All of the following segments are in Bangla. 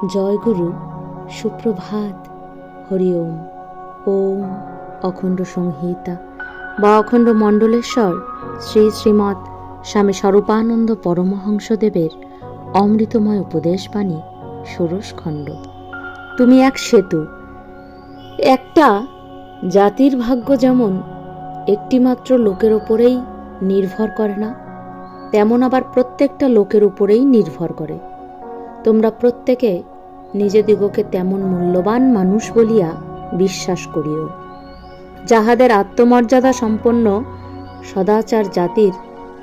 জয় গুরু, সুপ্রভাত, হরি ওম। ওম অখণ্ড সংহিতা বা অখণ্ড মণ্ডলেশ্বর শ্রী শ্রীমৎ স্বামী স্বরূপানন্দ পরমহংসদেবের অমৃতময় উপদেশবাণী, ষোড়শ খণ্ড। তুমি এক সেতু। একটা জাতির ভাগ্য যেমন একটিমাত্র লোকের ওপরেই নির্ভর করে না, তেমন আবার প্রত্যেকটা লোকের উপরেই নির্ভর করে। তোমরা প্রত্যেকে নিজেদিগকে তেমন মূল্যবান মানুষ বলিয়া বিশ্বাস করিও, যাহাদের আত্মমর্যাদা সম্পন্ন সদাচার জাতির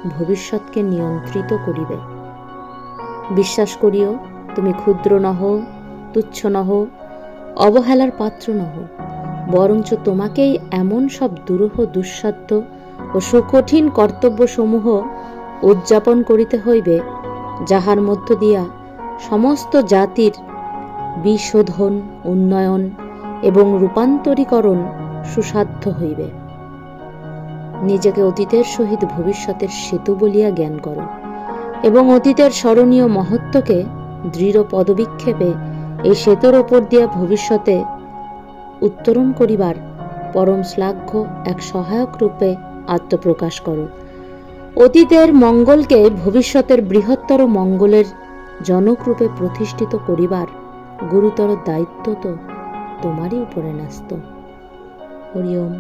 ভবিষ্যৎকে নিয়ন্ত্রিত করিবে। বিশ্বাস করিও, তুমি ক্ষুদ্র নহ, তুচ্ছ নহ, অবহেলার পাত্র নহ, বরঞ্চ তোমাকেই এমন সব দুরূহ দুঃসাধ্য ও সুকঠিন কর্তব্যসমূহ উদযাপন করিতে হইবে, যাহার মধ্য দিয়া সমস্ত জাতির বিশোধন, উন্নয়ন এবং রূপান্তরীকরণ সুসাধ্য হইবে। নিজেকে অতীতের সহিত ভবিষ্যতের সেতু বলিয়া জ্ঞান করো এবং অতীতের স্মরণীয় মহত্বকে দৃঢ় পদবিক্ষেপে এই সেতুর ওপর দিয়া ভবিষ্যতে উত্তরণ করিবার পরম শ্লাঘ্য এক সহায়ক রূপে আত্মপ্রকাশ করো। অতীতের মঙ্গলকে ভবিষ্যতের বৃহত্তর মঙ্গলের জনকরূপে প্রতিষ্ঠিত করিবার গুরুতর দায়িত্ব তো তোমারই উপরে ন্যস্ত। হরি ওম।